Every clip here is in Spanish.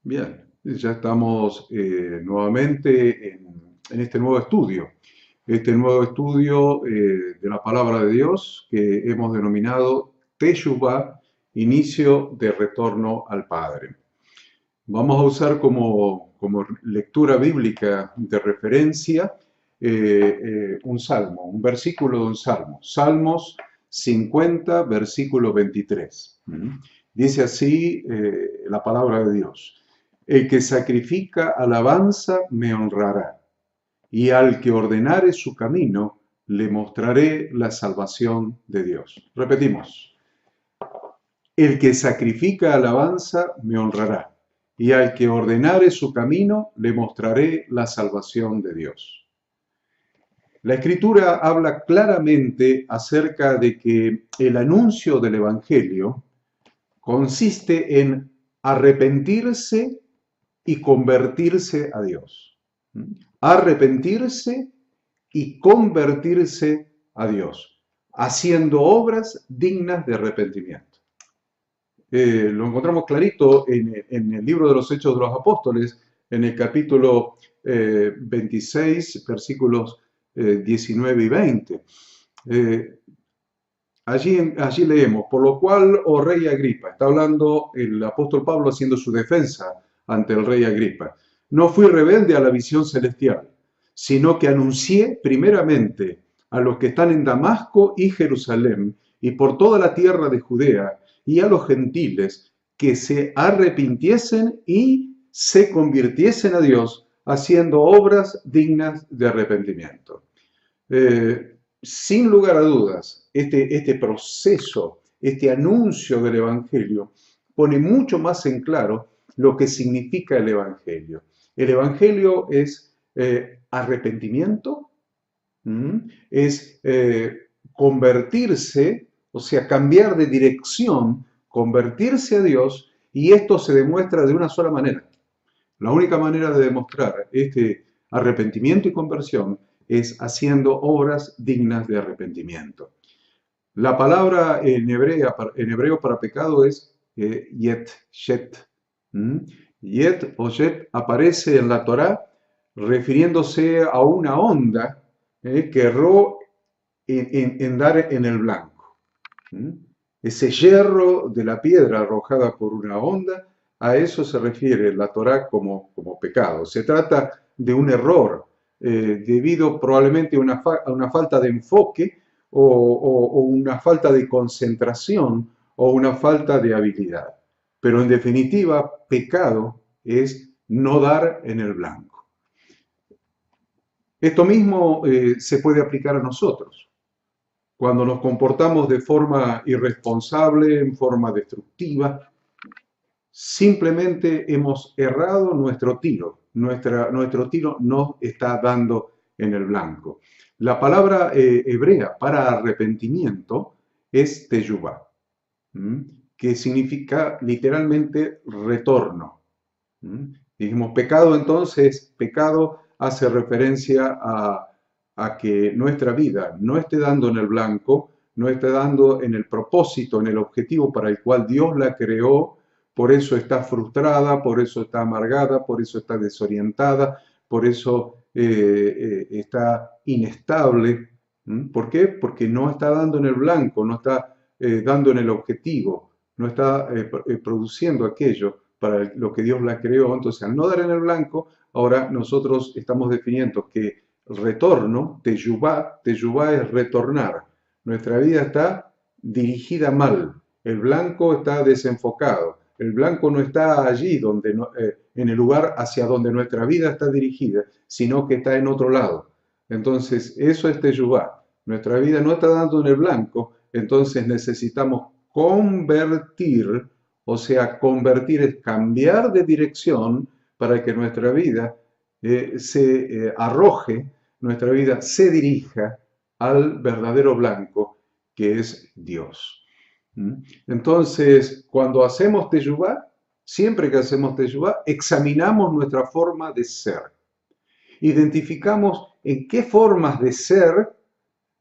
Bien, ya estamos nuevamente en este nuevo estudio. Este nuevo estudio de la Palabra de Dios que hemos denominado Teshuvah, inicio de retorno al Padre. Vamos a usar como lectura bíblica de referencia un salmo, un versículo de un salmo. Salmos 50, versículo 23. Dice así la palabra de Dios. El que sacrifica alabanza me honrará, y al que ordenare su camino le mostraré la salvación de Dios. Repetimos. El que sacrifica alabanza me honrará, y al que ordenare su camino le mostraré la salvación de Dios. La Escritura habla claramente acerca de que el anuncio del Evangelio consiste en arrepentirse y convertirse a Dios. Arrepentirse y convertirse a Dios, haciendo obras dignas de arrepentimiento. Lo encontramos clarito en el libro de los Hechos de los Apóstoles, en el capítulo 26, versículos 19 y 20. Allí leemos, por lo cual, oh rey Agripa, está hablando el apóstol Pablo haciendo su defensa ante el rey Agripa, no fui rebelde a la visión celestial, sino que anuncié primeramente a los que están en Damasco y Jerusalén y por toda la tierra de Judea y a los gentiles que se arrepintiesen y se convirtiesen a Dios haciendo obras dignas de arrepentimiento. Sin lugar a dudas, este proceso, este anuncio del Evangelio pone mucho más en claro lo que significa el Evangelio. El Evangelio es arrepentimiento, es convertirse, o sea, cambiar de dirección, convertirse a Dios, y esto se demuestra de una sola manera. La única manera de demostrar este arrepentimiento y conversión es haciendo obras dignas de arrepentimiento. La palabra en hebreo para pecado es yet, shet. Yet o yet aparece en la Torá refiriéndose a una onda que erró en dar en el blanco. Ese yerro de la piedra arrojada por una onda, a eso se refiere la Torá como pecado. Se trata de un error debido probablemente a una falta de enfoque o una falta de concentración o una falta de habilidad. Pero en definitiva, pecado es no dar en el blanco. Esto mismo se puede aplicar a nosotros. Cuando nos comportamos de forma irresponsable, en forma destructiva, simplemente hemos errado nuestro tiro. Nuestro tiro no está dando en el blanco. La palabra hebrea para arrepentimiento es teshuvah, que significa literalmente retorno. Dijimos pecado, entonces pecado hace referencia a que nuestra vida no esté dando en el blanco, no esté dando en el propósito, en el objetivo para el cual Dios la creó. Por eso está frustrada, por eso está amargada, por eso está desorientada, por eso está inestable. ¿Por qué? Porque no está dando en el blanco, no está dando en el objetivo, no está produciendo aquello para lo que Dios la creó. Entonces, al no dar en el blanco, ahora nosotros estamos definiendo que retorno, teshuvah es retornar. Nuestra vida está dirigida mal, el blanco está desenfocado. El blanco no está allí en el lugar hacia donde nuestra vida está dirigida, sino que está en otro lado. Entonces, eso es teshuvah. Nuestra vida no está dando en el blanco, entonces necesitamos convertir, o sea, convertir es cambiar de dirección para que nuestra vida se arroje, nuestra vida se dirija al verdadero blanco, que es Dios. Entonces, cuando hacemos teshuvá, siempre que hacemos teshuvá, examinamos nuestra forma de ser. Identificamos en qué formas de ser,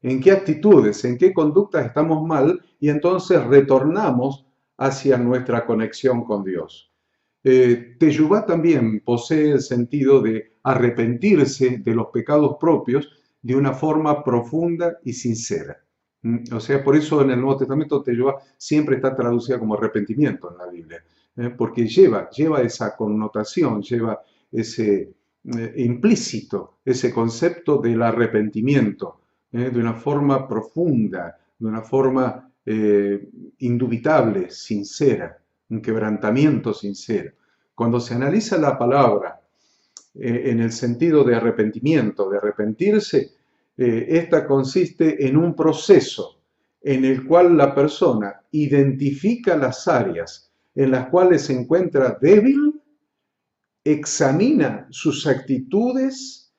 en qué actitudes, en qué conductas estamos mal, y entonces retornamos hacia nuestra conexión con Dios. Teshuvá también posee el sentido de arrepentirse de los pecados propios de una forma profunda y sincera. O sea, por eso en el Nuevo Testamento Teshuvá siempre está traducida como arrepentimiento en la Biblia, porque lleva esa connotación, lleva ese implícito, ese concepto del arrepentimiento, de una forma profunda, de una forma indubitable, sincera, un quebrantamiento sincero. Cuando se analiza la palabra en el sentido de arrepentimiento, de arrepentirse, esta consiste en un proceso en el cual la persona identifica las áreas en las cuales se encuentra débil, examina sus actitudes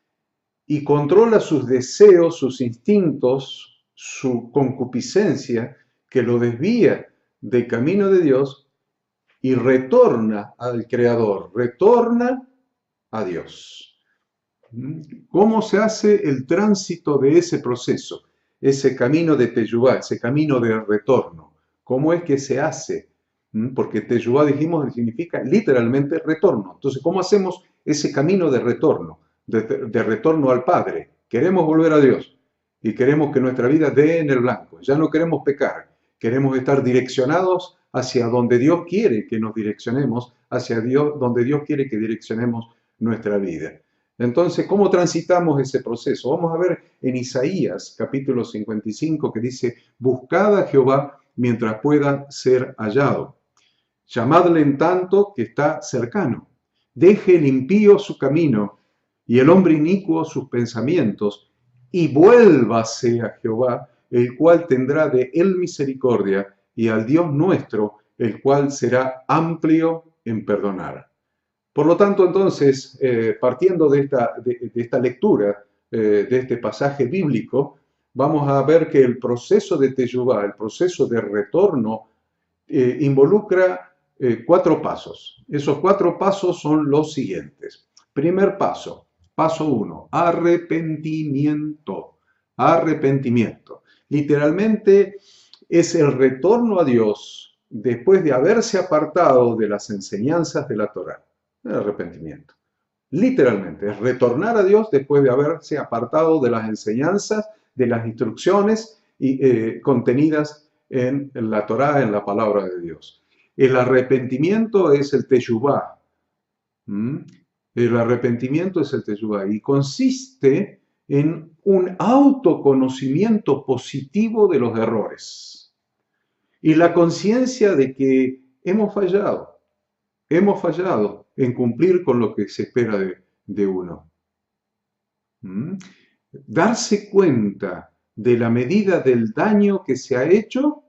y controla sus deseos, sus instintos, su concupiscencia, que lo desvía del camino de Dios y retorna al Creador, retorna a Dios. ¿Cómo se hace el tránsito de ese proceso, ese camino de teshuvá, ese camino de retorno? ¿Cómo es que se hace? Porque teshuvá, dijimos, significa literalmente retorno. Entonces, ¿cómo hacemos ese camino de retorno, de retorno al Padre? Queremos volver a Dios y queremos que nuestra vida dé en el blanco. Ya no queremos pecar, queremos estar direccionados hacia donde Dios quiere que nos direccionemos, hacia Dios, donde Dios quiere que direccionemos nuestra vida. Entonces, ¿cómo transitamos ese proceso? Vamos a ver en Isaías capítulo 55 que dice: buscad a Jehová mientras pueda ser hallado. Llamadle en tanto que está cercano. Deje el impío su camino y el hombre inicuo sus pensamientos, y vuélvase a Jehová, el cual tendrá de él misericordia, y al Dios nuestro, el cual será amplio en perdonar. Por lo tanto, entonces, partiendo de esta lectura, de este pasaje bíblico, vamos a ver que el proceso de teshuvá, el proceso de retorno, involucra 4 pasos. Esos 4 pasos son los siguientes. Primer paso, paso 1, arrepentimiento. Arrepentimiento. Literalmente es el retorno a Dios después de haberse apartado de las enseñanzas de la Torá. El arrepentimiento. Literalmente, es retornar a Dios después de haberse apartado de las enseñanzas, de las instrucciones contenidas en la Torá, en la palabra de Dios. El arrepentimiento es el teshuvá. El arrepentimiento es el teshuvá y consiste en un autoconocimiento positivo de los errores y la conciencia de que hemos fallado en cumplir con lo que se espera de uno. Darse cuenta de la medida del daño que se ha hecho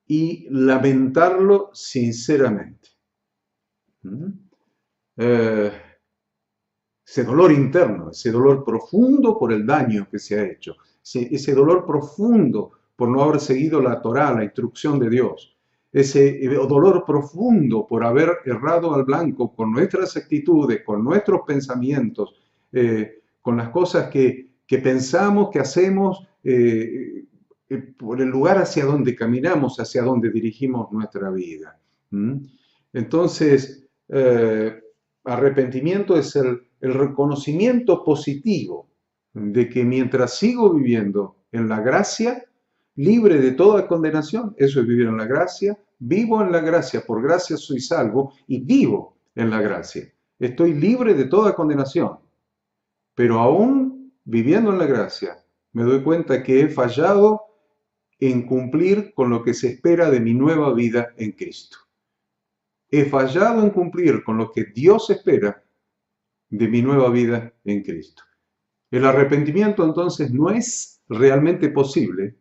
y lamentarlo sinceramente. Ese dolor interno, ese dolor profundo por el daño que se ha hecho, ese dolor profundo por no haber seguido la Torá, la instrucción de Dios, ese dolor profundo por haber errado al blanco con nuestras actitudes, con nuestros pensamientos, con las cosas que pensamos, que hacemos, por el lugar hacia donde caminamos, hacia donde dirigimos nuestra vida. Entonces, arrepentimiento es el reconocimiento positivo de que mientras sigo viviendo en la gracia, libre de toda condenación, eso es vivir en la gracia, vivo en la gracia, por gracia soy salvo y vivo en la gracia. Estoy libre de toda condenación, pero aún viviendo en la gracia, me doy cuenta que he fallado en cumplir con lo que se espera de mi nueva vida en Cristo. He fallado en cumplir con lo que Dios espera de mi nueva vida en Cristo. El arrepentimiento entonces no es realmente posible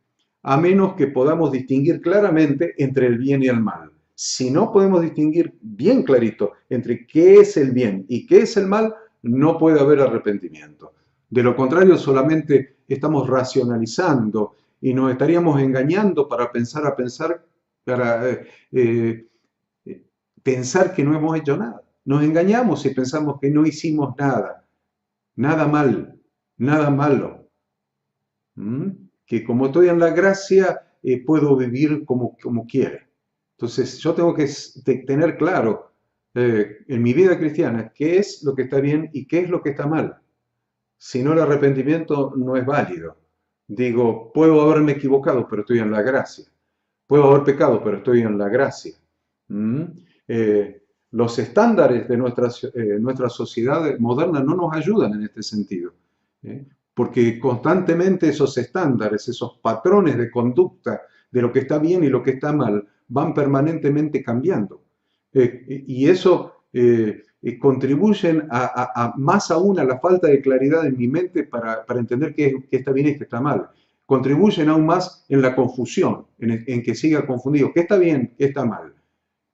a menos que podamos distinguir claramente entre el bien y el mal. Si no podemos distinguir bien clarito entre qué es el bien y qué es el mal, no puede haber arrepentimiento. De lo contrario, solamente estamos racionalizando y nos estaríamos engañando para para pensar que no hemos hecho nada. Nos engañamos si pensamos que no hicimos nada, nada mal, nada malo. ¿Mm? Que como estoy en la gracia, puedo vivir como quiera. Entonces, yo tengo que tener claro en mi vida cristiana qué es lo que está bien y qué es lo que está mal. Si no, el arrepentimiento no es válido. Digo, puedo haberme equivocado, pero estoy en la gracia. Puedo haber pecado, pero estoy en la gracia. ¿Mm? Los estándares de nuestra sociedad moderna no nos ayudan en este sentido, ¿eh? Porque constantemente esos estándares, esos patrones de conducta de lo que está bien y lo que está mal, van permanentemente cambiando. Y eso contribuyen más aún a la falta de claridad en mi mente para entender qué está bien y qué está mal. Contribuyen aún más en la confusión, en que siga confundido. ¿Qué está bien? ¿Qué está mal?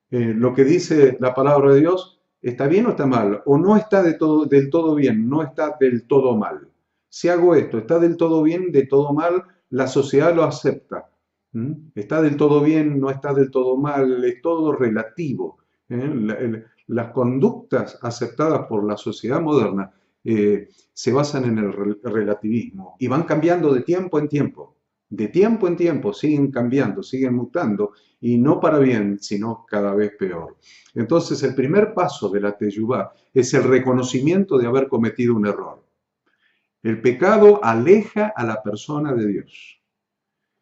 Lo que dice la palabra de Dios, ¿está bien o está mal? O no está del todo bien, no está del todo mal. Si hago esto, ¿está del todo bien, de todo mal? La sociedad lo acepta. ¿Mm? Está del todo bien, no está del todo mal, es todo relativo. Las conductas aceptadas por la sociedad moderna se basan en el relativismo y van cambiando de tiempo en tiempo. De tiempo en tiempo siguen cambiando, siguen mutando y no para bien, sino cada vez peor. Entonces, el primer paso de la teyubá es el reconocimiento de haber cometido un error. El pecado aleja a la persona de Dios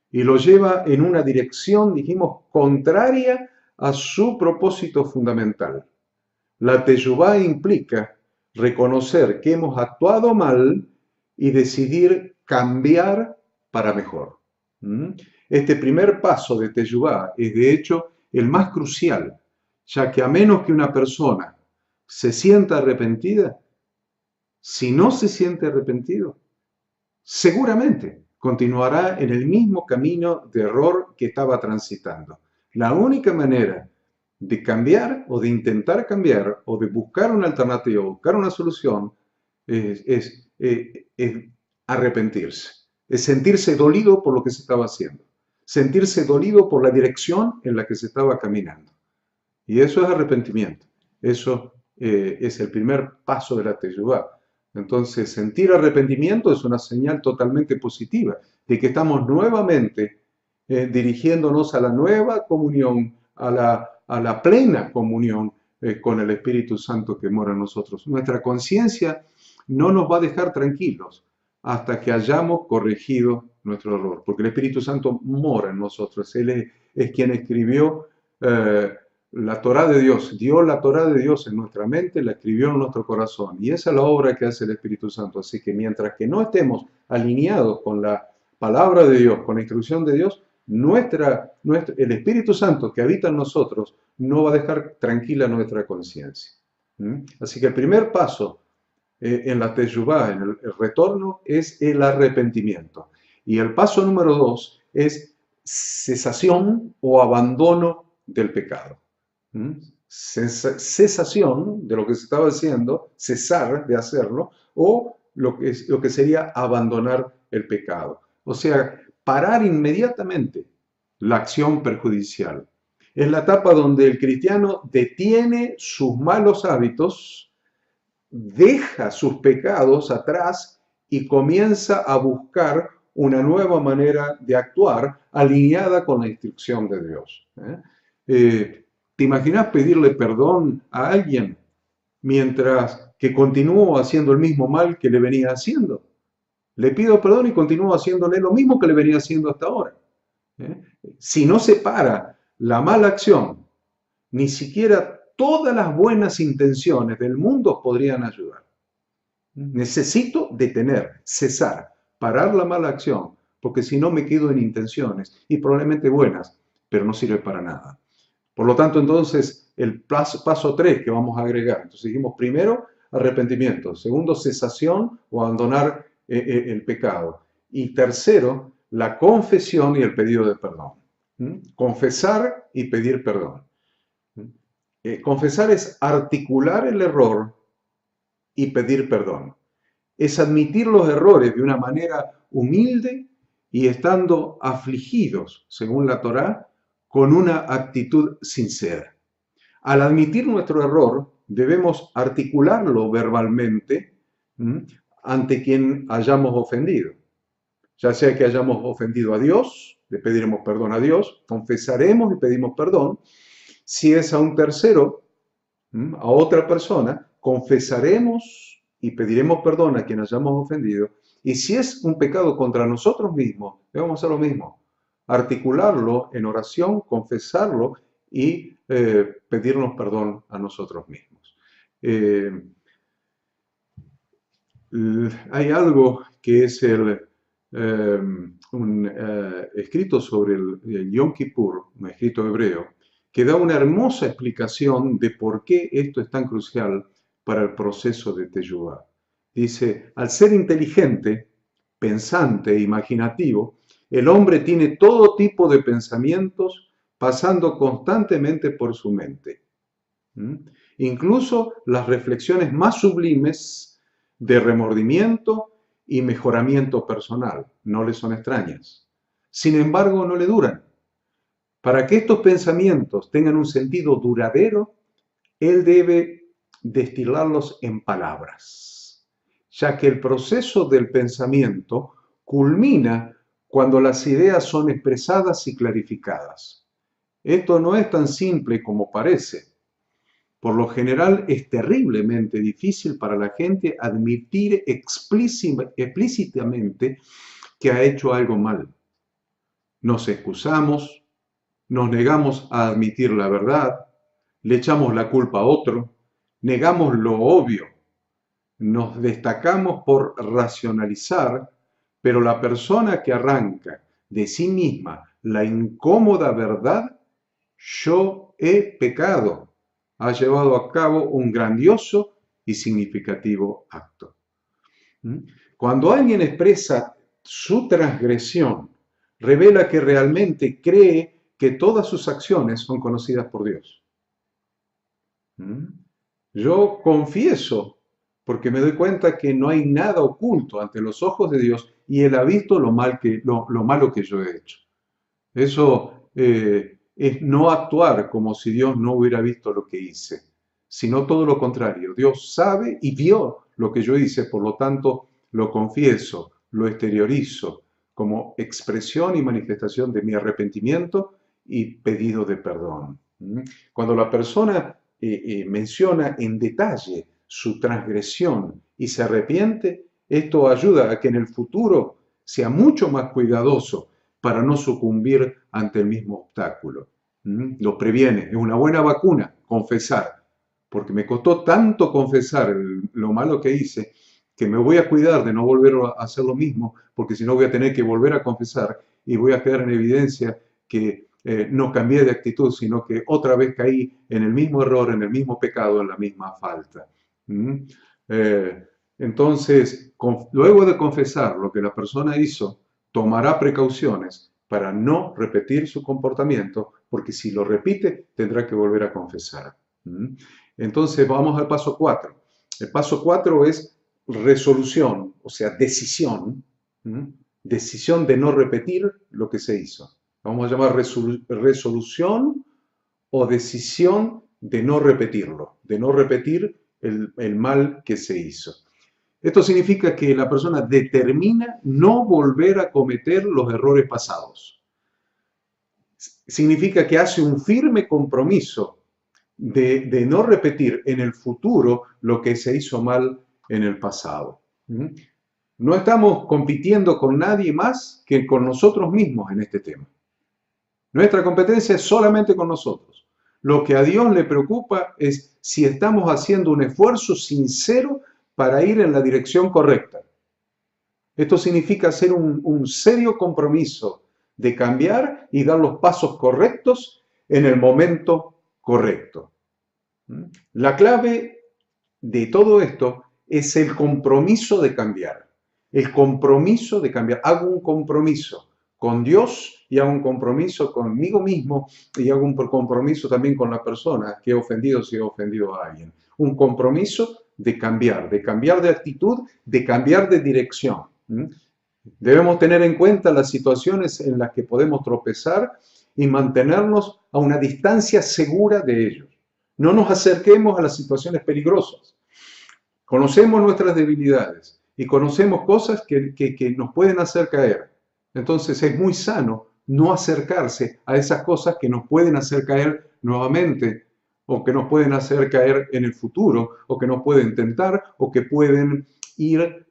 y lo lleva en una dirección, dijimos, contraria a su propósito fundamental. La teyubá implica reconocer que hemos actuado mal y decidir cambiar para mejor. Este primer paso de teyubá es de hecho el más crucial, ya que a menos que una persona se sienta arrepentida, si no se siente arrepentido, seguramente continuará en el mismo camino de error que estaba transitando. La única manera de cambiar o de intentar cambiar o de buscar una alternativa, buscar una solución, es arrepentirse, es sentirse dolido por lo que se estaba haciendo, sentirse dolido por la dirección en la que se estaba caminando. Y eso es arrepentimiento, eso es el primer paso de la teyubá. Entonces, sentir arrepentimiento es una señal totalmente positiva de que estamos nuevamente dirigiéndonos a la nueva comunión, a la plena comunión con el Espíritu Santo que mora en nosotros. Nuestra conciencia no nos va a dejar tranquilos hasta que hayamos corregido nuestro error, porque el Espíritu Santo mora en nosotros. Él es quien escribió la Torá de Dios, dio la Torá de Dios en nuestra mente, la escribió en nuestro corazón. Y esa es la obra que hace el Espíritu Santo. Así que mientras que no estemos alineados con la palabra de Dios, con la instrucción de Dios, el Espíritu Santo que habita en nosotros no va a dejar tranquila nuestra conciencia. Así que el primer paso en la teyubá, en el retorno, es el arrepentimiento. Y el paso número 2 es cesación o abandono del pecado. Cesación de lo que se estaba haciendo, cesar de hacerlo, o lo que sería abandonar el pecado. O sea, parar inmediatamente la acción perjudicial. Es la etapa donde el cristiano detiene sus malos hábitos, deja sus pecados atrás y comienza a buscar una nueva manera de actuar alineada con la instrucción de Dios. ¿Te imaginas pedirle perdón a alguien mientras que continúo haciendo el mismo mal que le venía haciendo? Le pido perdón y continúo haciéndole lo mismo que le venía haciendo hasta ahora. Si no se para la mala acción, ni siquiera todas las buenas intenciones del mundo podrían ayudar. Necesito detener, cesar, parar la mala acción, porque si no me quedo en intenciones, y probablemente buenas, pero no sirve para nada. Por lo tanto, entonces, el paso 3 que vamos a agregar. Entonces dijimos, primero, arrepentimiento. Segundo, cesación o abandonar el pecado. Y tercero, la confesión y el pedido de perdón. Confesar y pedir perdón. Confesar es articular el error y pedir perdón. es admitir los errores de una manera humilde y estando afligidos, según la Torá, con una actitud sincera. Al admitir nuestro error, debemos articularlo verbalmente ante quien hayamos ofendido. Ya sea que hayamos ofendido a Dios, le pediremos perdón a Dios, confesaremos y pedimos perdón. Si es a un tercero, a otra persona, confesaremos y pediremos perdón a quien hayamos ofendido. Y si es un pecado contra nosotros mismos, debemos hacer lo mismo. Articularlo en oración, confesarlo y pedirnos perdón a nosotros mismos. Hay algo que es un escrito sobre el Yom Kippur, un escrito hebreo, que da una hermosa explicación de por qué esto es tan crucial para el proceso de Teshuvah. Dice, al ser inteligente, pensante e imaginativo, el hombre tiene todo tipo de pensamientos pasando constantemente por su mente. Incluso las reflexiones más sublimes de remordimiento y mejoramiento personal no le son extrañas. Sin embargo, no le duran. Para que estos pensamientos tengan un sentido duradero, él debe destilarlos en palabras, ya que el proceso del pensamiento culmina cuando las ideas son expresadas y clarificadas. Esto no es tan simple como parece. Por lo general es terriblemente difícil para la gente admitir explícitamente que ha hecho algo mal. Nos excusamos, nos negamos a admitir la verdad, le echamos la culpa a otro, negamos lo obvio, nos destacamos por racionalizar, pero la persona que arranca de sí misma la incómoda verdad, yo he pecado, ha llevado a cabo un grandioso y significativo acto. Cuando alguien expresa su transgresión, revela que realmente cree que todas sus acciones son conocidas por Dios. Yo confieso, porque me doy cuenta que no hay nada oculto ante los ojos de Dios y Él ha visto lo malo que yo he hecho. Eso es no actuar como si Dios no hubiera visto lo que hice, sino todo lo contrario. Dios sabe y vio lo que yo hice, por lo tanto lo confieso, lo exteriorizo como expresión y manifestación de mi arrepentimiento y pedido de perdón. Cuando la persona menciona en detalle su transgresión y se arrepiente, esto ayuda a que en el futuro sea mucho más cuidadoso para no sucumbir ante el mismo obstáculo. Lo previene, es una buena vacuna, confesar, porque me costó tanto confesar lo malo que hice, que me voy a cuidar de no volver a hacer lo mismo, porque si no voy a tener que volver a confesar y voy a quedar en evidencia que no cambié de actitud, sino que otra vez caí en el mismo error, en el mismo pecado, en la misma falta. Entonces, luego de confesar lo que la persona hizo, tomará precauciones para no repetir su comportamiento, porque si lo repite, tendrá que volver a confesar. Entonces, vamos al paso 4. El paso 4 es resolución, o sea, decisión. Decisión de no repetir lo que se hizo. Vamos a llamar resolución o decisión de no repetirlo, de no repetir el mal que se hizo. Esto significa que la persona determina no volver a cometer los errores pasados. Significa que hace un firme compromiso de no repetir en el futuro lo que se hizo mal en el pasado. No estamos compitiendo con nadie más que con nosotros mismos en este tema. Nuestra competencia es solamente con nosotros. Lo que a Dios le preocupa es si estamos haciendo un esfuerzo sincero para ir en la dirección correcta. Esto significa hacer un serio compromiso de cambiar y dar los pasos correctos en el momento correcto. La clave de todo esto es el compromiso de cambiar. El compromiso de cambiar. Hago un compromiso con Dios y hago un compromiso conmigo mismo y hago un compromiso también con la persona que he ofendido si he ofendido a alguien. Un compromiso de cambiar de actitud, de cambiar de dirección. Debemos tener en cuenta las situaciones en las que podemos tropezar y mantenernos a una distancia segura de ellos. No nos acerquemos a las situaciones peligrosas. Conocemos nuestras debilidades y conocemos cosas que nos pueden hacer caer. Entonces es muy sano no acercarse a esas cosas que nos pueden hacer caer nuevamente, o que nos pueden hacer caer en el futuro, o que nos pueden tentar, o que pueden ir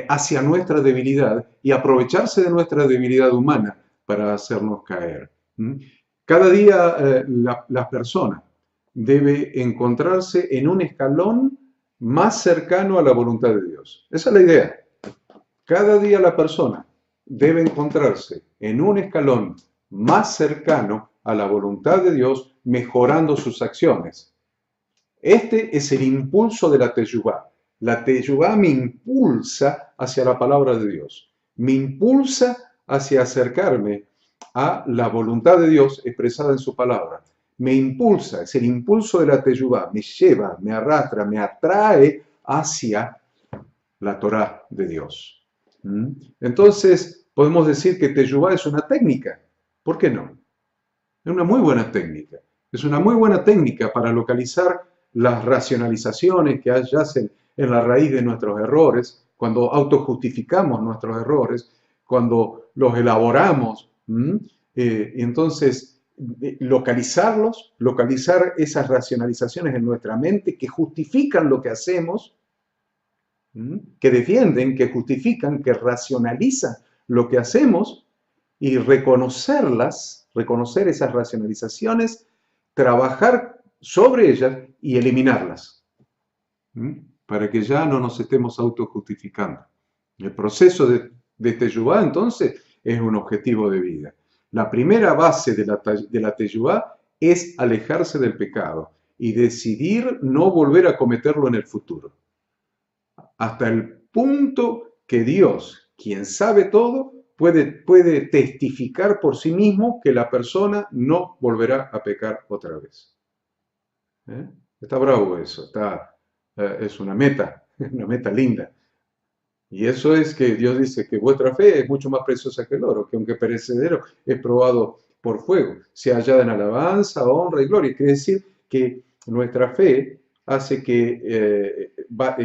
hacia nuestra debilidad y aprovecharse de nuestra debilidad humana para hacernos caer. Cada día la persona debe encontrarse en un escalón más cercano a la voluntad de Dios. Esa es la idea. Cada día la persona debe encontrarse en un escalón más cercano a la voluntad de Dios, mejorando sus acciones. Este es el impulso de la teshuvá. La teshuvá me impulsa hacia la palabra de Dios, me impulsa hacia acercarme a la voluntad de Dios expresada en su palabra. Me impulsa, es el impulso de la teshuvá, me lleva, me arrastra, me atrae hacia la Torá de Dios. Entonces, podemos decir que teshuvá es una técnica. ¿Por qué no? Es una muy buena técnica. Es una muy buena técnica para localizar las racionalizaciones que yacen en la raíz de nuestros errores, cuando autojustificamos nuestros errores, cuando los elaboramos. Entonces, localizar esas racionalizaciones en nuestra mente que justifican lo que hacemos, que defienden, que justifican, que racionalizan lo que hacemos, y reconocerlas, reconocer esas racionalizaciones, trabajar sobre ellas y eliminarlas, para que ya no nos estemos autojustificando. El proceso de teshuvá, entonces, es un objetivo de vida. La primera base de la teshuvá es alejarse del pecado y decidir no volver a cometerlo en el futuro, hasta el punto que Dios, quien sabe todo, puede testificar por sí mismo que la persona no volverá a pecar otra vez. Está bravo eso, es una meta linda. Y eso es que Dios dice que vuestra fe es mucho más preciosa que el oro, que aunque perecedero es probado por fuego, sea hallada en alabanza, honra y gloria. Quiere decir que nuestra fe hace que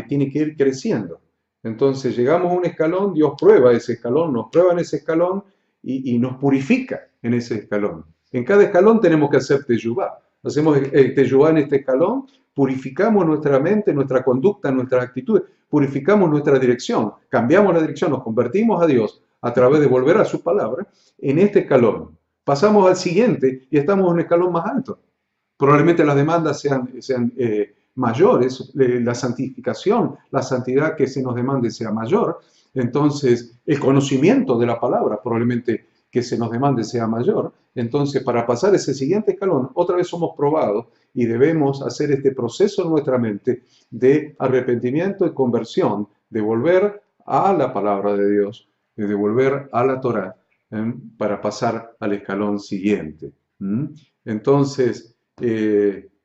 tiene que ir creciendo. Entonces llegamos a un escalón, Dios prueba ese escalón, nos prueba en ese escalón y nos purifica en ese escalón. En cada escalón tenemos que hacer teshuvá. Hacemos teshuvá en este escalón, purificamos nuestra mente, nuestra conducta, nuestras actitudes, purificamos nuestra dirección, cambiamos la dirección, nos convertimos a Dios a través de volver a su palabra en este escalón. Pasamos al siguiente y estamos en un escalón más alto. Probablemente las demandas sean mayores, la santificación, la santidad que se nos demande sea mayor. Entonces, el conocimiento de la palabra probablemente que se nos demande sea mayor. Entonces, para pasar ese siguiente escalón, otra vez somos probados y debemos hacer este proceso en nuestra mente de arrepentimiento y conversión, de volver a la palabra de Dios, de volver a la Torá, para pasar al escalón siguiente. Entonces,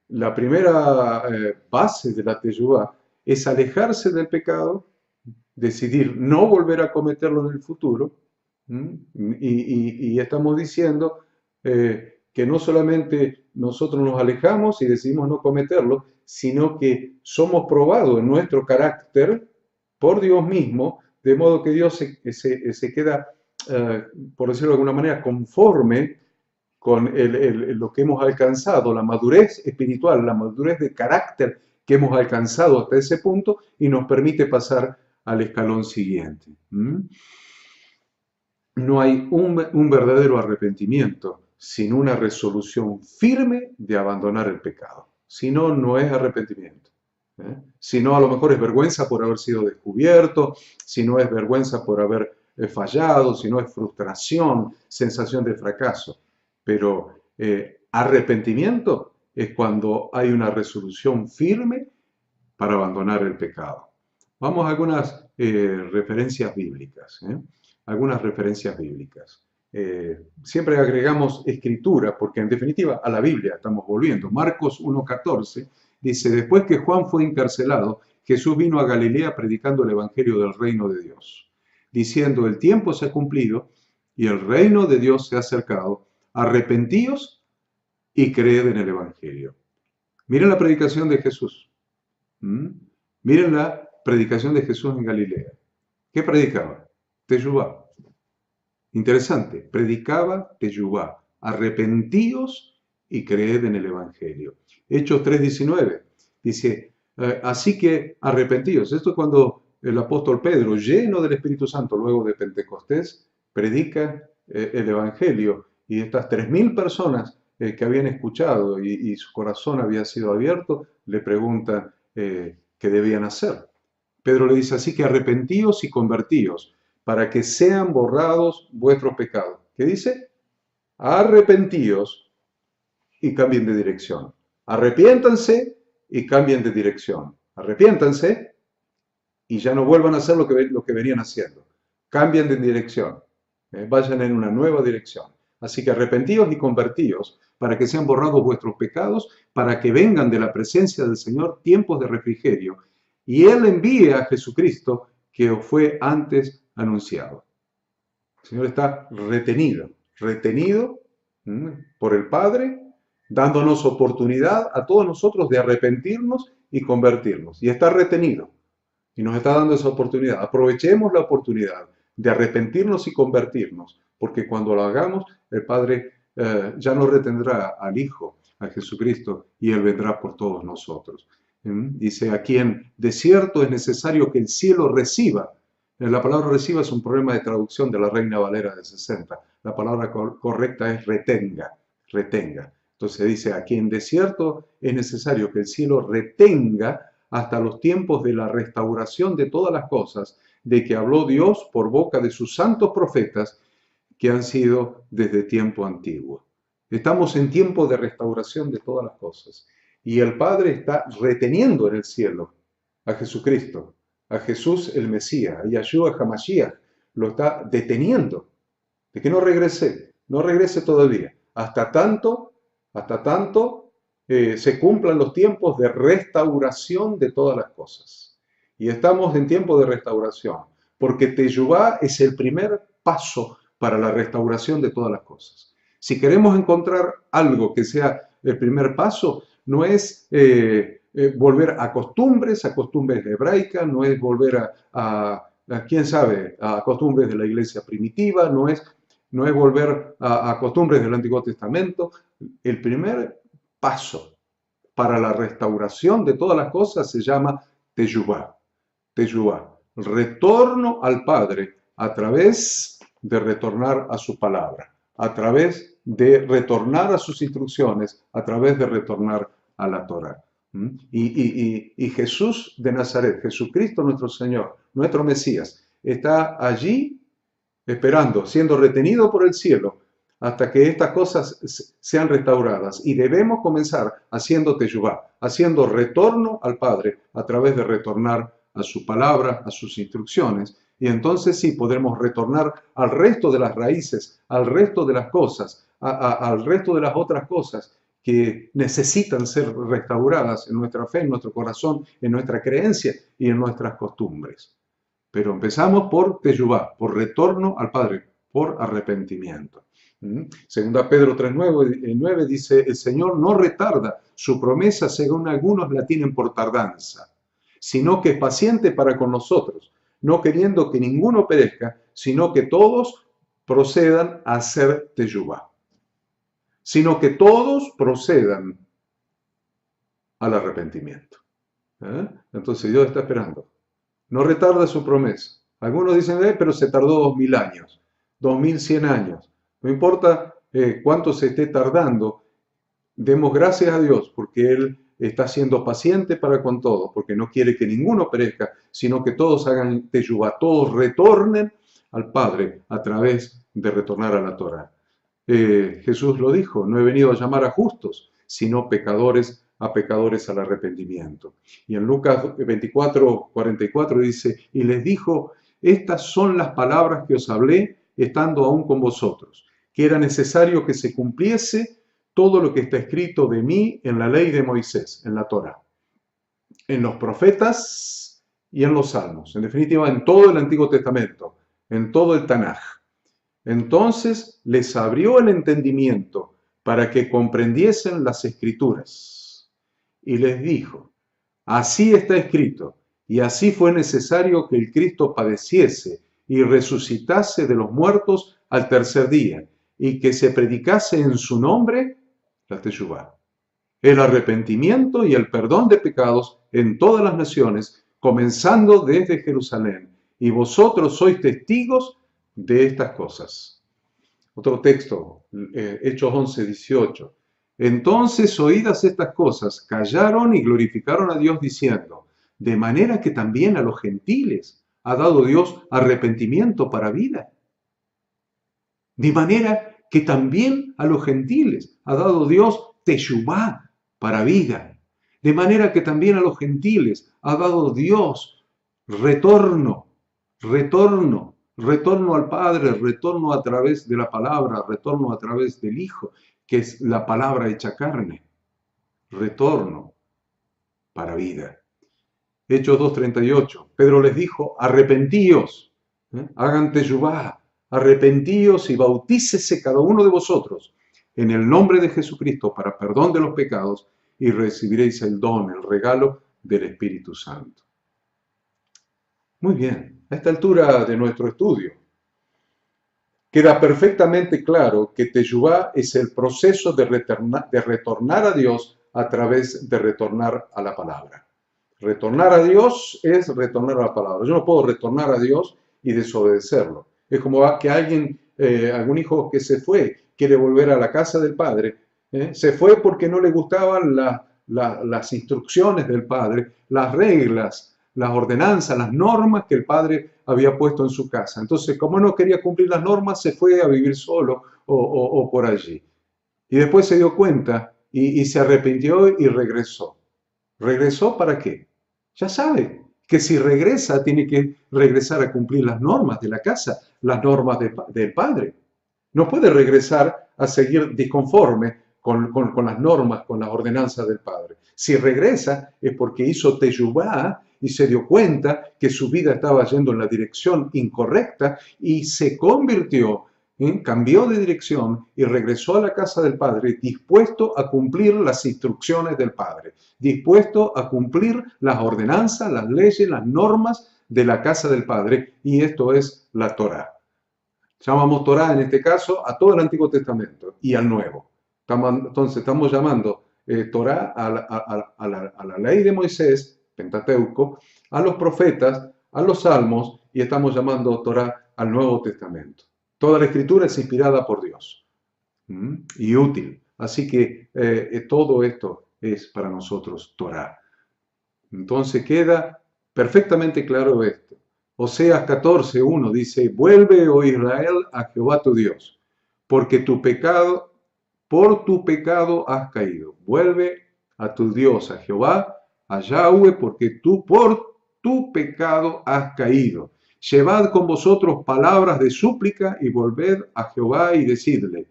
la primera base de la teshuvá es alejarse del pecado, decidir no volver a cometerlo en el futuro, y estamos diciendo que no solamente nosotros nos alejamos y decidimos no cometerlo, sino que somos probados en nuestro carácter por Dios mismo, de modo que Dios se queda, por decirlo de alguna manera, conforme con lo que hemos alcanzado, la madurez espiritual, la madurez de carácter que hemos alcanzado hasta ese punto, y nos permite pasar al escalón siguiente. No hay un verdadero arrepentimiento sin una resolución firme de abandonar el pecado. Si no, no es arrepentimiento. Si no, a lo mejor es vergüenza por haber sido descubierto, si no es vergüenza por haber fallado, si no es frustración, sensación de fracaso. Pero arrepentimiento es cuando hay una resolución firme para abandonar el pecado. Vamos a algunas referencias bíblicas. Algunas referencias bíblicas. Siempre agregamos escritura, porque en definitiva a la Biblia estamos volviendo. Marcos 1:14 Dice, después que Juan fue encarcelado, Jesús vino a Galilea predicando el evangelio del reino de Dios, diciendo, el tiempo se ha cumplido y el reino de Dios se ha acercado. Arrepentíos y creed en el evangelio. Miren la predicación de Jesús. Miren la predicación de Jesús en Galilea. ¿Qué predicaba? Teshuvá. Interesante, predicaba Teshuvá. Arrepentíos y creed en el evangelio. Hechos 3:19 dice, así que arrepentíos. Esto es cuando el apóstol Pedro, lleno del Espíritu Santo luego de Pentecostés, predica el evangelio, y estas 3.000 personas que habían escuchado y su corazón había sido abierto, le preguntan qué debían hacer. Pedro le dice, así que arrepentíos y convertíos, para que sean borrados vuestros pecados. ¿Qué dice? Arrepentíos y cambien de dirección. Arrepiéntanse y cambien de dirección. Arrepiéntanse y ya no vuelvan a hacer lo que venían haciendo. Cambien de dirección. Vayan en una nueva dirección. Así que arrepentíos y convertíos para que sean borrados vuestros pecados, para que vengan de la presencia del Señor tiempos de refrigerio, y Él envíe a Jesucristo que os fue antes anunciado. El Señor está retenido por el Padre, dándonos oportunidad a todos nosotros de arrepentirnos y convertirnos. Y está retenido y nos está dando esa oportunidad. Aprovechemos la oportunidad de arrepentirnos y convertirnos, porque cuando lo hagamos, el Padre ya no retendrá al Hijo, a Jesucristo, y Él vendrá por todos nosotros. Dice, a quien de cierto es necesario que el cielo reciba. La palabra reciba es un problema de traducción de la Reina Valera de 60. La palabra correcta es retenga. Entonces dice, a quien de cierto es necesario que el cielo retenga hasta los tiempos de la restauración de todas las cosas, de que habló Dios por boca de sus santos profetas, que han sido desde tiempo antiguo. Estamos en tiempo de restauración de todas las cosas. Y el Padre está reteniendo en el cielo a Jesucristo, a Jesús el Mesías, a Yahshua HaMashiach, lo está deteniendo, de que no regrese todavía, hasta tanto se cumplan los tiempos de restauración de todas las cosas. Y estamos en tiempo de restauración, porque Teshuvá es el primer paso para la restauración de todas las cosas. Si queremos encontrar algo que sea el primer paso, no es volver a costumbres hebraicas, no es volver quién sabe, a costumbres de la iglesia primitiva, no es volver a costumbres del Antiguo Testamento. El primer paso para la restauración de todas las cosas se llama Teshuvá. Retorno al Padre a través de retornar a su palabra, a través de retornar a sus instrucciones, a través de retornar a la Torá. Y Jesús de Nazaret, Jesucristo nuestro Señor, nuestro Mesías, está allí esperando, siendo retenido por el cielo, hasta que estas cosas sean restauradas. Y debemos comenzar haciendo teshuvá, haciendo retorno al Padre, a través de retornar a su palabra, a sus instrucciones. Y entonces sí podremos retornar al resto de las raíces, al resto de las cosas, al resto de las otras cosas que necesitan ser restauradas en nuestra fe, en nuestro corazón, en nuestra creencia y en nuestras costumbres. Pero empezamos por teshuvá, por retorno al Padre, por arrepentimiento. Segunda Pedro 3:9 dice, el Señor no retarda su promesa según algunos la tienen por tardanza, sino que es paciente para con nosotros, no queriendo que ninguno perezca, sino que todos procedan a hacer teshuvá. Sino que todos procedan al arrepentimiento. Entonces Dios está esperando. No retarda su promesa. Algunos dicen, pero se tardó 2000 años, 2100 años. No importa cuánto se esté tardando, demos gracias a Dios porque Él está siendo paciente para con todos, porque no quiere que ninguno perezca, sino que todos hagan teshuvá, todos retornen al Padre a través de retornar a la Torá. Jesús lo dijo, no he venido a llamar a justos, sino pecadores al arrepentimiento. Y en Lucas 24:44 dice, y les dijo, estas son las palabras que os hablé estando aún con vosotros, que era necesario que se cumpliese todo lo que está escrito de mí en la ley de Moisés, en la Torá. en los profetas y en los salmos. En definitiva, en todo el Antiguo Testamento, en todo el Tanaj. Entonces les abrió el entendimiento para que comprendiesen las Escrituras. Y les dijo, así está escrito, y así fue necesario que el Cristo padeciese y resucitase de los muertos al tercer día, y que se predicase en su nombre la Teshuvá, el arrepentimiento y el perdón de pecados en todas las naciones, comenzando desde Jerusalén. Y vosotros sois testigos de estas cosas. Otro texto, Hechos 11, 18. Entonces, oídas estas cosas, callaron y glorificaron a Dios diciendo, de manera que también a los gentiles ha dado Dios arrepentimiento para vida. De manera que también a los gentiles ha dado Dios teshuvá para vida. De manera que también a los gentiles ha dado Dios retorno al Padre, retorno a través de la palabra, retorno a través del Hijo, que es la palabra hecha carne. Retorno para vida. Hechos 2:38. Pedro les dijo, arrepentíos, hagan teshuvá, arrepentíos y bautícese cada uno de vosotros en el nombre de Jesucristo para perdón de los pecados y recibiréis el don, el regalo del Espíritu Santo. Muy bien, a esta altura de nuestro estudio queda perfectamente claro que teshuvá es el proceso de retornar a Dios a través de retornar a la palabra. Retornar a Dios es retornar a la palabra. Yo no puedo retornar a Dios y desobedecerlo. Es como que alguien, algún hijo que se fue, quiere volver a la casa del padre. Se fue porque no le gustaban las instrucciones del padre, las reglas, las ordenanzas, las normas que el padre había puesto en su casa. Entonces, como no quería cumplir las normas, se fue a vivir solo o por allí. Y después se dio cuenta y se arrepintió y regresó. ¿Regresó para qué? Ya sabe que si regresa tiene que regresar a cumplir las normas de la casa, las normas del padre. No puede regresar a seguir disconforme con las normas, con las ordenanzas del padre. Si regresa es porque hizo teshuvá y se dio cuenta que su vida estaba yendo en la dirección incorrecta y se convirtió, cambió de dirección y regresó a la casa del Padre dispuesto a cumplir las instrucciones del Padre, dispuesto a cumplir las ordenanzas, las leyes, las normas de la casa del Padre, y esto es la Torá. Llamamos Torá en este caso a todo el Antiguo Testamento y al Nuevo. Entonces estamos llamando Torá a la ley de Moisés, Pentateuco, a los profetas, a los salmos, y estamos llamando Torá al Nuevo Testamento. Toda la Escritura es inspirada por Dios y útil. Así que todo esto es para nosotros Torá. Entonces queda perfectamente claro esto. Oseas 14:1 dice, vuelve, oh Israel, a Jehová tu Dios, porque por tu pecado has caído. Vuelve a tu Dios, a Jehová, a Yahweh, porque tú por tu pecado has caído. Llevad con vosotros palabras de súplica y volved a Jehová y decidle,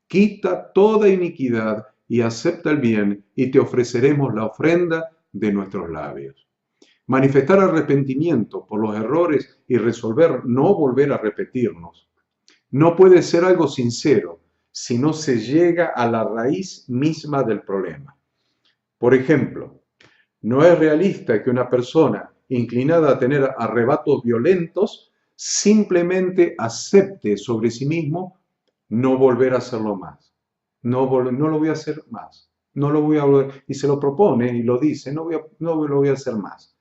quita toda iniquidad y acepta el bien, y te ofreceremos la ofrenda de nuestros labios. Manifestar arrepentimiento por los errores y resolver no volver a repetirnos. No puede ser algo sincero si no se llega a la raíz misma del problema. Por ejemplo, no es realista que una persona inclinada a tener arrebatos violentos simplemente acepte sobre sí mismo no volver a hacerlo más. No lo voy a hacer más. No lo voy a volver. Y se lo propone y lo dice, no lo voy a hacer más.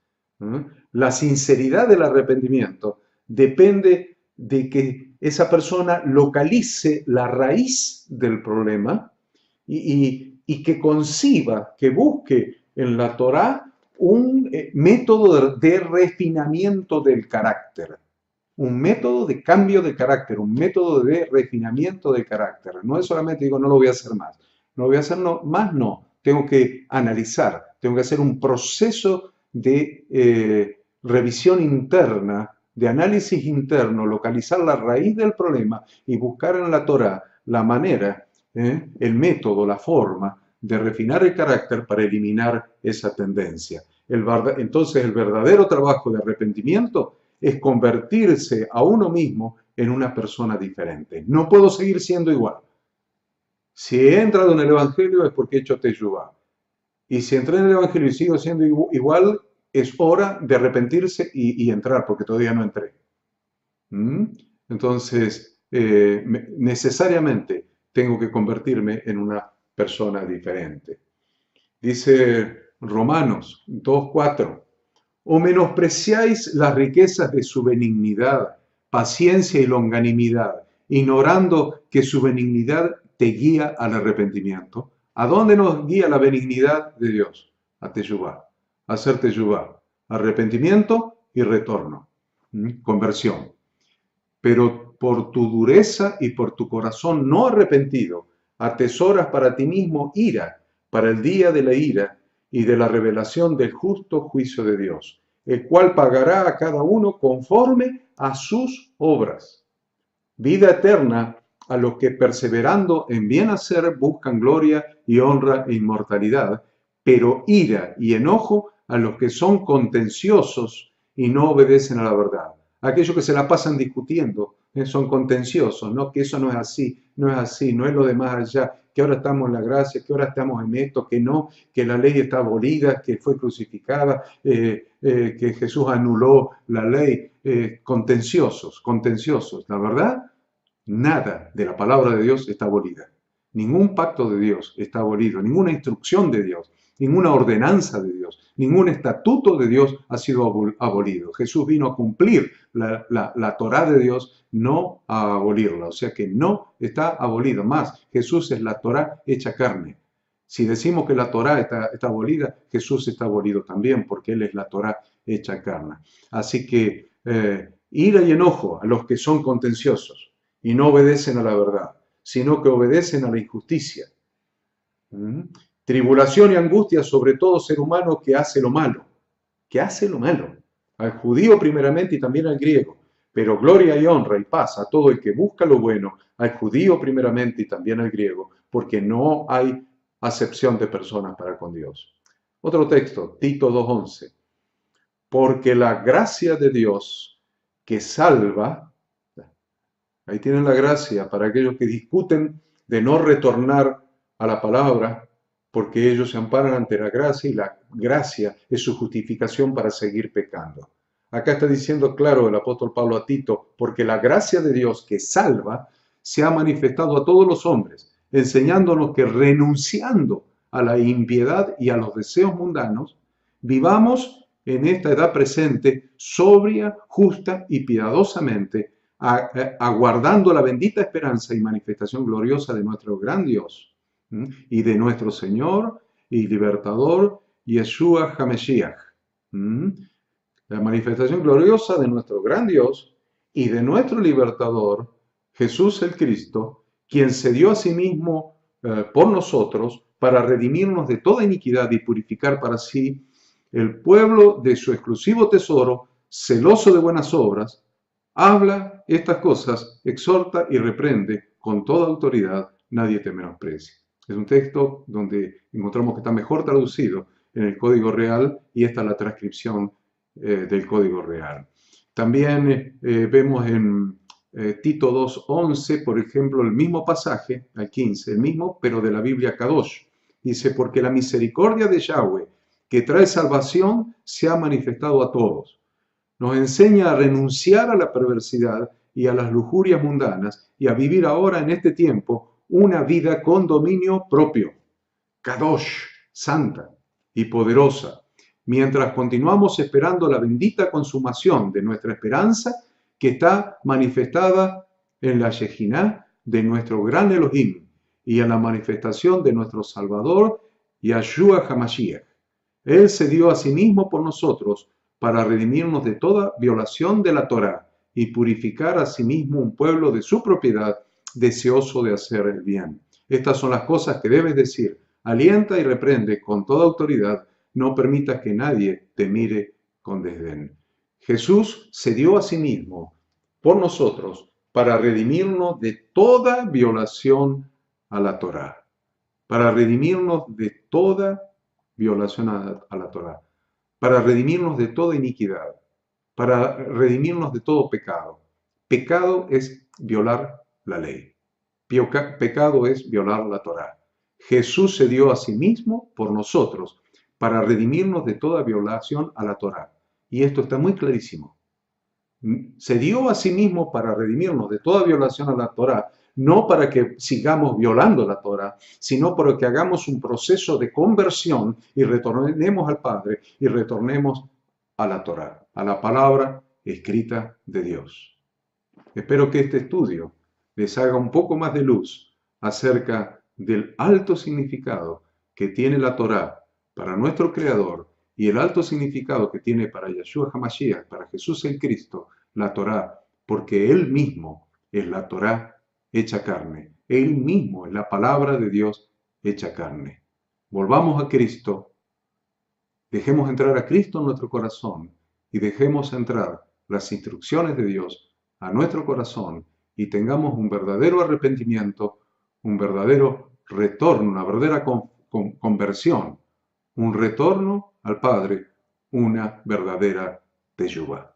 La sinceridad del arrepentimiento depende de que esa persona localice la raíz del problema y que conciba, que busque en la Torá un método de refinamiento del carácter, un método de cambio de carácter, un método de refinamiento del carácter. No es solamente digo, no lo voy a hacer más. No lo voy a hacer más, no. Tengo que analizar, tengo que hacer un proceso de revisión interna, de análisis interno, localizar la raíz del problema y buscar en la Torá la manera, el método, la forma de refinar el carácter para eliminar esa tendencia. Entonces el verdadero trabajo de arrepentimiento es convertirse a uno mismo en una persona diferente. No puedo seguir siendo igual. Si he entrado en el Evangelio es porque he hecho teshuvá. Y si entré en el Evangelio y sigo siendo igual, es hora de arrepentirse y entrar, porque todavía no entré. ¿Mm? Entonces, necesariamente tengo que convertirme en una persona diferente. Dice Romanos 2:4, o menospreciáis las riquezas de su benignidad, paciencia y longanimidad, ignorando que su benignidad te guía al arrepentimiento. ¿A dónde nos guía la benignidad de Dios? A teshuvá, a hacer teshuvá, arrepentimiento y retorno, conversión. Pero por tu dureza y por tu corazón no arrepentido, atesoras para ti mismo ira, para el día de la ira y de la revelación del justo juicio de Dios, el cual pagará a cada uno conforme a sus obras. Vida eterna a los que perseverando en bien hacer buscan gloria y honra e inmortalidad, pero ira y enojo a los que son contenciosos y no obedecen a la verdad. Aquellos que se la pasan discutiendo, son contenciosos, ¿no? Que eso no es así, no es así, no es lo de más allá, que ahora estamos en la gracia, que ahora estamos en esto, que no, que la ley está abolida, que fue crucificada, que Jesús anuló la ley, contenciosos, contenciosos. La verdad, nada de la palabra de Dios está abolida. Ningún pacto de Dios está abolido, ninguna instrucción de Dios, ninguna ordenanza de Dios, ningún estatuto de Dios ha sido abolido. Jesús vino a cumplir la Torá de Dios, no a abolirla. O sea que no está abolido. Más, Jesús es la Torá hecha carne. Si decimos que la Torá está abolida, Jesús está abolido también, porque Él es la Torá hecha carne. Así que ira y enojo a los que son contenciosos y no obedecen a la verdad, sino que obedecen a la injusticia. Tribulación y angustia sobre todo ser humano que hace lo malo, al judío primeramente y también al griego, pero gloria y honra y paz a todo el que busca lo bueno, al judío primeramente y también al griego, porque no hay acepción de personas para con Dios. Otro texto, Tito 2:11, porque la gracia de Dios que salva, ahí tienen la gracia para aquellos que discuten de no retornar a la palabra, porque ellos se amparan ante la gracia y la gracia es su justificación para seguir pecando. Acá está diciendo claro el apóstol Pablo a Tito, porque la gracia de Dios que salva se ha manifestado a todos los hombres, enseñándonos que renunciando a la impiedad y a los deseos mundanos, vivamos en esta edad presente sobria, justa y piadosamente, aguardando la bendita esperanza y manifestación gloriosa de nuestro gran Dios y de nuestro Señor y Libertador, Yeshua HaMashiach. La manifestación gloriosa de nuestro gran Dios y de nuestro Libertador, Jesús el Cristo, quien se dio a sí mismo por nosotros para redimirnos de toda iniquidad y purificar para sí el pueblo de su exclusivo tesoro, celoso de buenas obras. Habla estas cosas, exhorta y reprende con toda autoridad, nadie te menosprecie. Es un texto donde encontramos que está mejor traducido en el Código Real y esta es la transcripción del Código Real. También vemos en Tito 2:11, por ejemplo, el mismo pasaje, al 15, el mismo, pero de la Biblia Kadosh. Dice, porque la misericordia de Yahweh, que trae salvación, se ha manifestado a todos. Nos enseña a renunciar a la perversidad y a las lujurias mundanas y a vivir ahora en este tiempo una vida con dominio propio, Kadosh, santa y poderosa, mientras continuamos esperando la bendita consumación de nuestra esperanza que está manifestada en la Shejiná de nuestro gran Elohim y en la manifestación de nuestro Salvador, Yeshua HaMashiach. Él se dio a sí mismo por nosotros para redimirnos de toda violación de la Torá y purificar a sí mismo un pueblo de su propiedad, deseoso de hacer el bien. Estas son las cosas que debes decir. Alienta y reprende con toda autoridad. No permitas que nadie te mire con desdén. Jesús se dio a sí mismo por nosotros para redimirnos de toda violación a la Torá. Para redimirnos de toda violación a la Torá. para redimirnos de toda iniquidad, para redimirnos de todo pecado. Pecado es violar la ley. Pecado es violar la Torá. Jesús se dio a sí mismo por nosotros para redimirnos de toda violación a la Torá. Y esto está muy clarísimo. Se dio a sí mismo para redimirnos de toda violación a la Torá, no para que sigamos violando la Torá, sino para que hagamos un proceso de conversión y retornemos al Padre y retornemos a la Torá, a la palabra escrita de Dios. Espero que este estudio les haga un poco más de luz acerca del alto significado que tiene la Torá para nuestro Creador y el alto significado que tiene para Yeshua HaMashiach, para Jesús el Cristo, la Torá, porque Él mismo es la Torá hecha carne. Él mismo es la palabra de Dios hecha carne. Volvamos a Cristo, dejemos entrar a Cristo en nuestro corazón y dejemos entrar las instrucciones de Dios a nuestro corazón y tengamos un verdadero arrepentimiento, un verdadero retorno, una verdadera conversión, un retorno al Padre, una verdadera teshuvá.